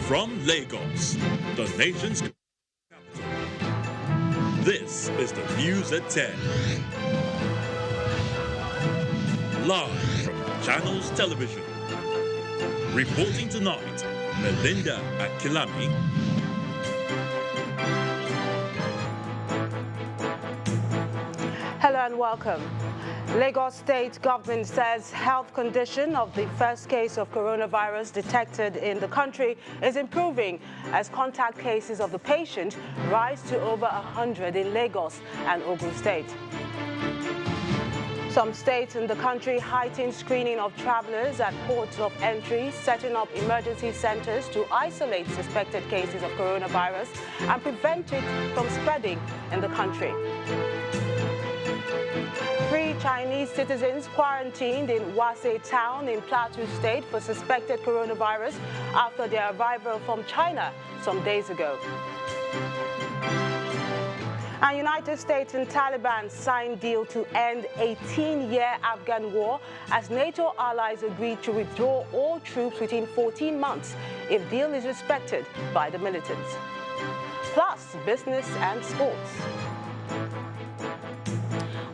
From Lagos, the nation's capital, this is the News at 10. Live from Channels Television. Reporting tonight, Melinda Akilami. Hello and welcome. Lagos State government says health condition of the first case of coronavirus detected in the country is improving as contact cases of the patient rise to over 100 in Lagos and Ogun State. Some states in the country heightened screening of travelers at ports of entry, setting up emergency centers to isolate suspected cases of coronavirus and prevent it from spreading in the country. 3 Chinese citizens quarantined in Wasai town in Plateau State for suspected coronavirus after their arrival from China some days ago. And United States and Taliban signed deal to end 18-year Afghan war as NATO allies agreed to withdraw all troops within 14 months if deal is respected by the militants. Plus, business and sports.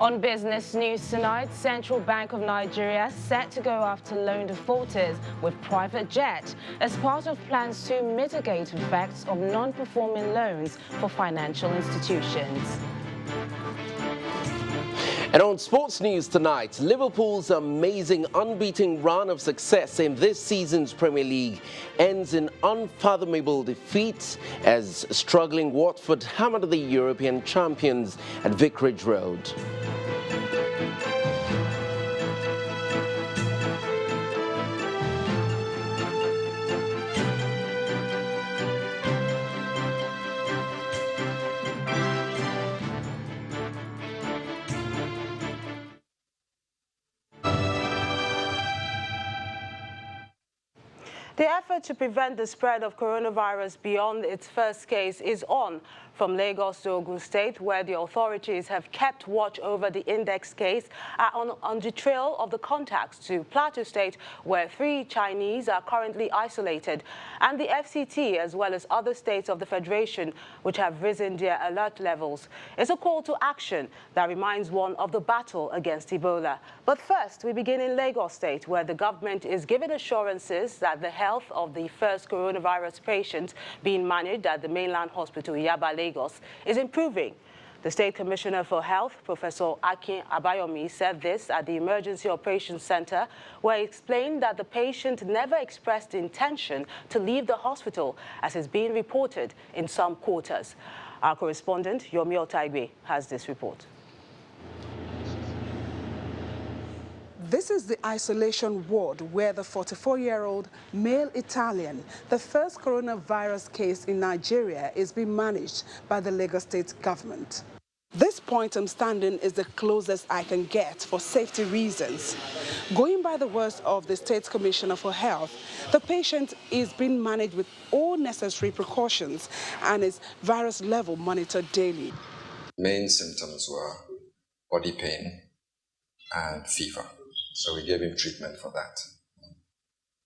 On business news tonight, Central Bank of Nigeria set to go after loan defaulters with private jet as part of plans to mitigate effects of non-performing loans for financial institutions. And on sports news tonight, Liverpool's amazing unbeaten run of success in this season's Premier League ends in unfathomable defeat as struggling Watford hammered the European champions at Vicarage Road. The effort to prevent the spread of coronavirus beyond its first case is on. From Lagos to Ogun State, where the authorities have kept watch over the index case, are on the trail of the contacts to Plateau State, where 3 Chinese are currently isolated, and the FCT, as well as other states of the Federation, which have risen their alert levels. It's a call to action that reminds one of the battle against Ebola. But first, we begin in Lagos State, where the government is giving assurances that the health of the first coronavirus patient being managed at the mainland hospital, Yaba, Lagos, is improving. The State Commissioner for Health, Professor Akin Abayomi, said this at the Emergency Operations Center, where he explained that the patient never expressed the intention to leave the hospital, as is being reported in some quarters. Our correspondent, Yomi Otaigwe, has this report. This is the isolation ward where the 44-year-old male Italian, the first coronavirus case in Nigeria, is being managed by the Lagos State government. This point I'm standing is the closest I can get for safety reasons. Going by the words of the State Commissioner for Health, the patient is being managed with all necessary precautions and is virus level monitored daily. Main symptoms were body pain and fever. So we gave him treatment for that.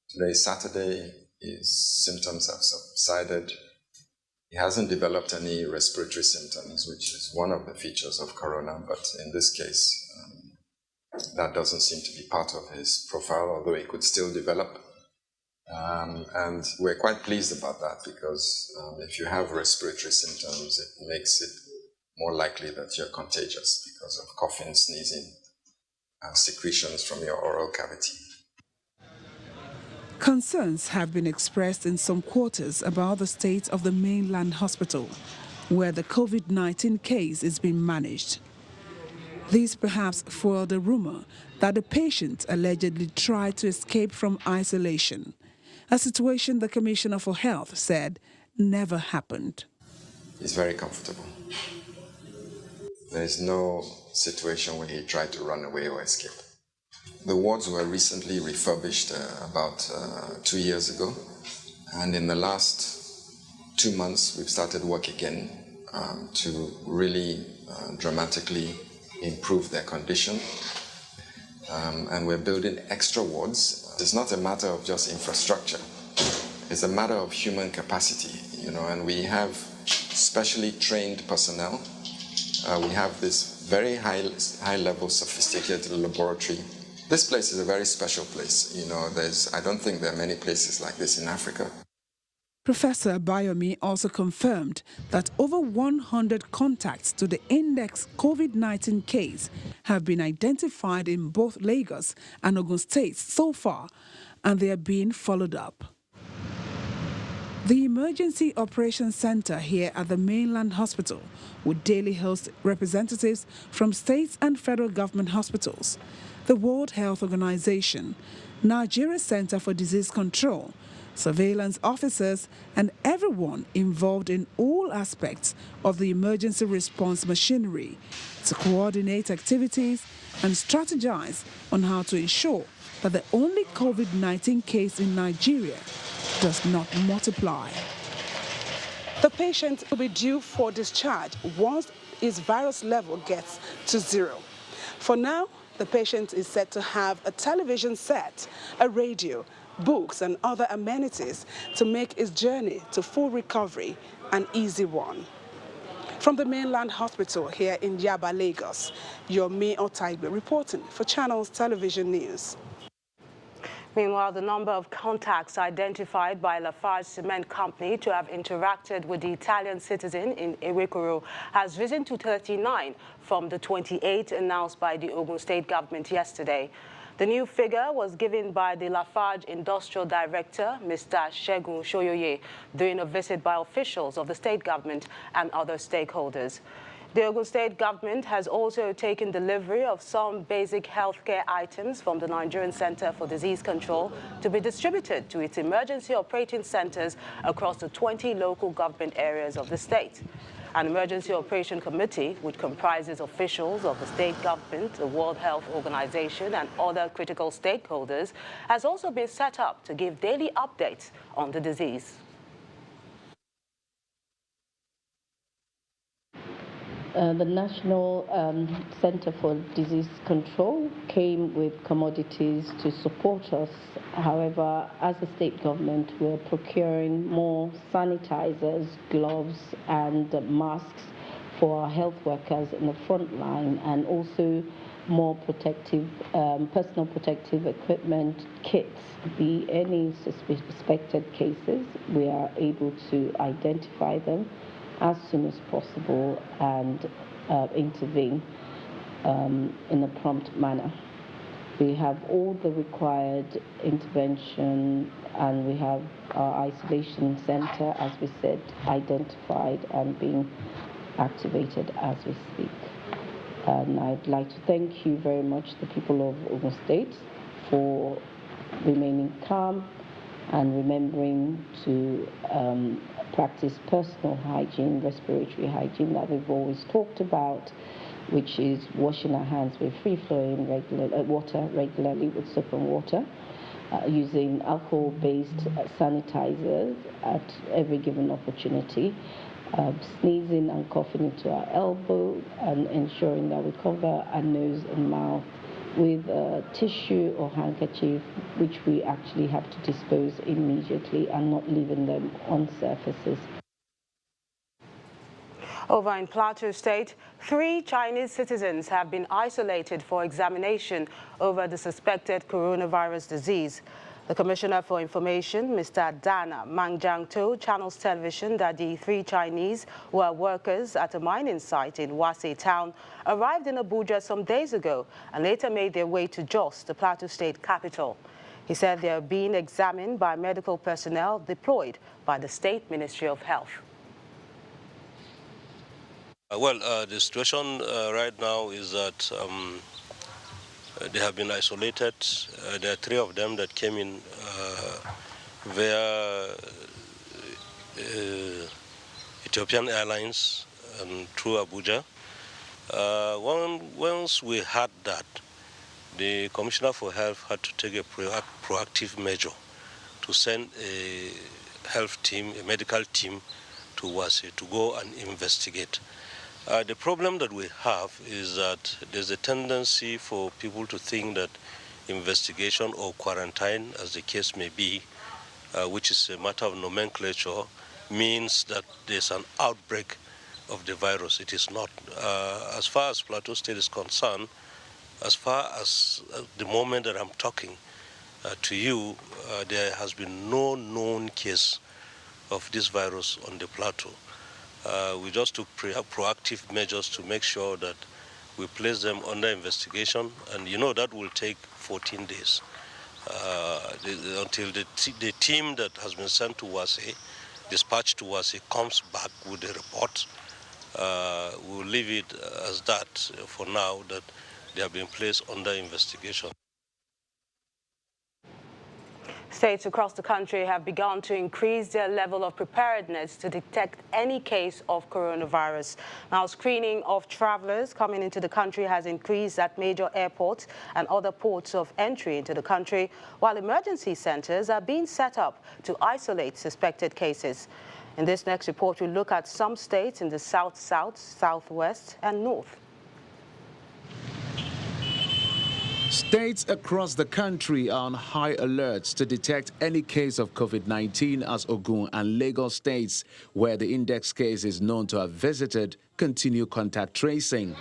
Today is Saturday, his symptoms have subsided. He hasn't developed any respiratory symptoms, which is one of the features of corona, but in this case, that doesn't seem to be part of his profile, although he could still develop. And we're quite pleased about that because if you have respiratory symptoms, it makes it more likely that you're contagious because of coughing, sneezing, and secretions from your oral cavity. Concerns have been expressed in some quarters about the state of the mainland hospital, where the COVID-19 case is being managed. This perhaps fueled a rumor that the patient allegedly tried to escape from isolation, a situation the Commissioner for Health said never happened. He's very comfortable. There is no situation where he tried to run away or escape. The wards were recently refurbished about 2 years ago, and in the last 2 months we've started work again to really dramatically improve their condition, and we're building extra wards. It's not a matter of just infrastructure. It's a matter of human capacity, you know, and we have specially trained personnel. We have this very high-level, sophisticated laboratory. This place is a very special place. You know, I don't think there are many places like this in Africa. Professor Bayomi also confirmed that over 100 contacts to the index COVID-19 case have been identified in both Lagos and Ogun states so far, and they are being followed up. The Emergency Operations Center here at the Mainland Hospital will daily host representatives from states and federal government hospitals, the World Health Organization, Nigeria Center for Disease Control, surveillance officers, and everyone involved in all aspects of the emergency response machinery to coordinate activities and strategize on how to ensure that the only COVID-19 case in Nigeria does not multiply. The patient will be due for discharge once his virus level gets to 0. For now, the patient is said to have a television set, a radio, books and other amenities to make his journey to full recovery an easy one. From the Mainland Hospital here in Yaba, Lagos, Yomi Otaigbe reporting for Channels Television News. Meanwhile, the number of contacts identified by Lafarge Cement Company to have interacted with the Italian citizen in Ewekoro has risen to 39 from the 28 announced by the Ogun State government yesterday. The new figure was given by the Lafarge Industrial Director, Mr. Segun Shoyoye, during a visit by officials of the state government and other stakeholders. The Ogun State government has also taken delivery of some basic healthcare items from the Nigerian Center for Disease Control to be distributed to its emergency operating centers across the 20 local government areas of the state. An emergency operation committee, which comprises officials of the state government, the World Health Organization, and other critical stakeholders, has also been set up to give daily updates on the disease. The National Center for Disease Control came with commodities to support us. However, as a state government, we're procuring more sanitizers, gloves, and masks for our health workers in the front line, and also more protective, personal protective equipment kits. Be any suspected cases, we are able to identify them as soon as possible and intervene in a prompt manner. We have all the required intervention, and we have our isolation center, as we said, identified and being activated as we speak. And I'd like to thank you very much, the people of Ogun State, for remaining calm and remembering to practice personal hygiene, respiratory hygiene that we've always talked about, which is washing our hands with free-flowing water regularly with soap and water, using alcohol-based sanitizers at every given opportunity, sneezing and coughing into our elbow, and ensuring that we cover our nose and mouth with a tissue or handkerchief, which we actually have to dispose immediately and not leaving them on surfaces. Over in Plateau State, 3 Chinese citizens have been isolated for examination over the suspected coronavirus disease. The Commissioner for Information, Mr. Dana Mangjang, told Channels Television that the 3 Chinese who are workers at a mining site in Wase town arrived in Abuja some days ago and later made their way to Jos, the Plateau State capital. He said they are being examined by medical personnel deployed by the State Ministry of Health. The situation right now is that they have been isolated. There are 3 of them that came in via Ethiopian Airlines and through Abuja. Once we had that, the Commissioner for Health had to take a proactive measure to send a health team, a medical team to Wase to go and investigate. The problem that we have is that there's a tendency for people to think that investigation or quarantine, as the case may be, which is a matter of nomenclature, means that there's an outbreak of the virus. It is not. As far as Plateau State is concerned, as far as the moment that I'm talking to you, there has been no known case of this virus on the plateau. We just took proactive measures to make sure that we place them under investigation, and you know that will take 14 days until the team that has been sent to Wase, dispatched to Wase, comes back with a report. We'll leave it as that for now, that they have been placed under investigation. States across the country have begun to increase their level of preparedness to detect any case of coronavirus. Now, screening of travelers coming into the country has increased at major airports and other ports of entry into the country, while emergency centers are being set up to isolate suspected cases. In this next report, we'll look at some states in the south, southwest, and north. States across the country are on high alert to detect any case of COVID-19 as Ogun and Lagos states, where the index case is known to have visited, continue contact tracing.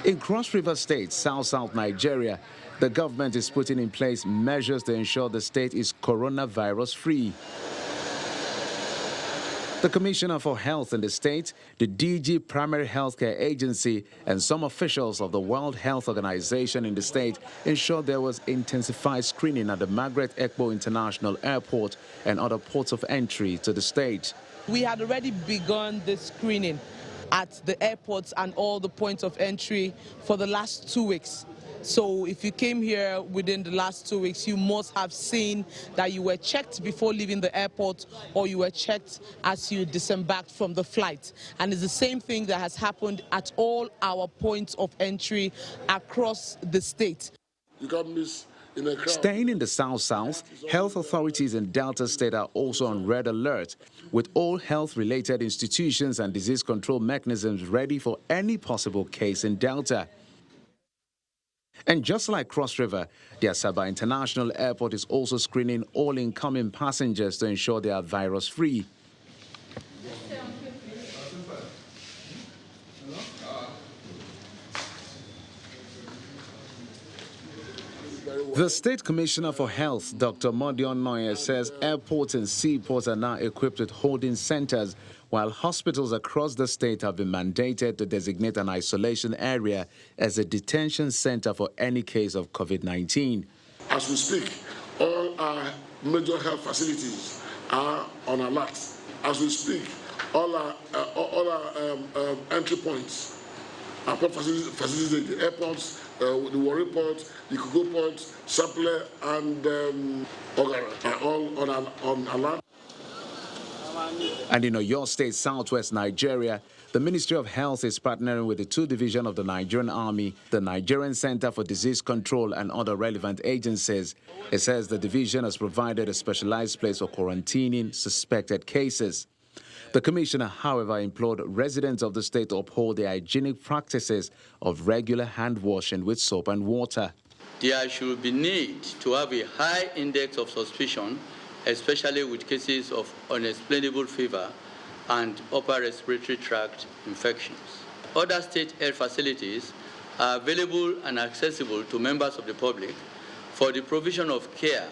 In Cross River State, South Nigeria, the government is putting in place measures to ensure the state is coronavirus-free. The Commissioner for Health in the state, the DG Primary Healthcare Agency, and some officials of the World Health Organization in the state ensured there was intensified screening at the Margaret Ekpo International Airport and other ports of entry to the state. We had already begun the screening at the airports and all the points of entry for the last 2 weeks. So if you came here within the last 2 weeks, you must have seen that you were checked before leaving the airport, or you were checked as you disembarked from the flight. And it's the same thing that has happened at all our points of entry across the state. You can't miss. Staying in the South, health authorities in Delta State are also on red alert, with all health-related institutions and disease control mechanisms ready for any possible case in Delta. And just like Cross River, the Asaba International Airport is also screening all incoming passengers to ensure they are virus-free. The State Commissioner for Health, Dr. Modion Noye, says airports and seaports are now equipped with holding centers, while hospitals across the state have been mandated to designate an isolation area as a detention center for any case of COVID-19. As we speak, all our major health facilities are on alert. As we speak, all our entry points, our port facilities, the airports, the Warri Port, the Kogo Port, Saple, and Ogara are all on alert. And in Oyo State, southwest Nigeria, the Ministry of Health is partnering with the 2 divisions of the Nigerian Army, the Nigerian Center for Disease Control, and other relevant agencies. It says the division has provided a specialized place for quarantining suspected cases. The commissioner, however, implored residents of the state to uphold the hygienic practices of regular hand washing with soap and water. There should be need to have a high index of suspicion, especially with cases of unexplainable fever and upper respiratory tract infections. Other state health facilities are available and accessible to members of the public for the provision of care,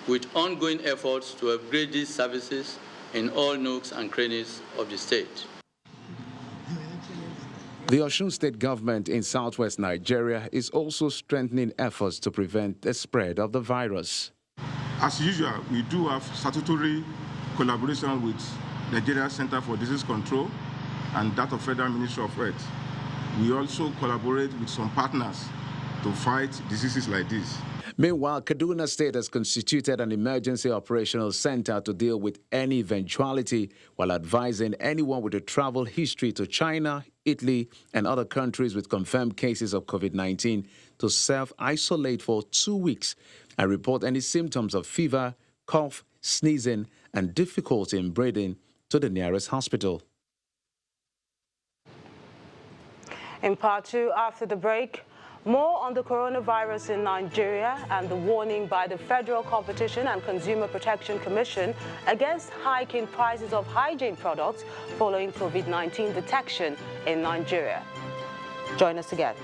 with ongoing efforts to upgrade these services in all nooks and crannies of the state. The Osun State government in southwest Nigeria is also strengthening efforts to prevent the spread of the virus. As usual, we do have statutory collaboration with Nigeria Center for Disease Control and that of Federal Ministry of Health. We also collaborate with some partners to fight diseases like this. Meanwhile, Kaduna State has constituted an emergency operational center to deal with any eventuality, while advising anyone with a travel history to China, Italy, and other countries with confirmed cases of COVID-19 to self-isolate for 2 weeks and report any symptoms of fever, cough, sneezing, and difficulty in breathing to the nearest hospital. In part 2, after the break, more on the coronavirus in Nigeria and the warning by the Federal Competition and Consumer Protection Commission against hiking prices of hygiene products following COVID-19 detection in Nigeria. Join us again.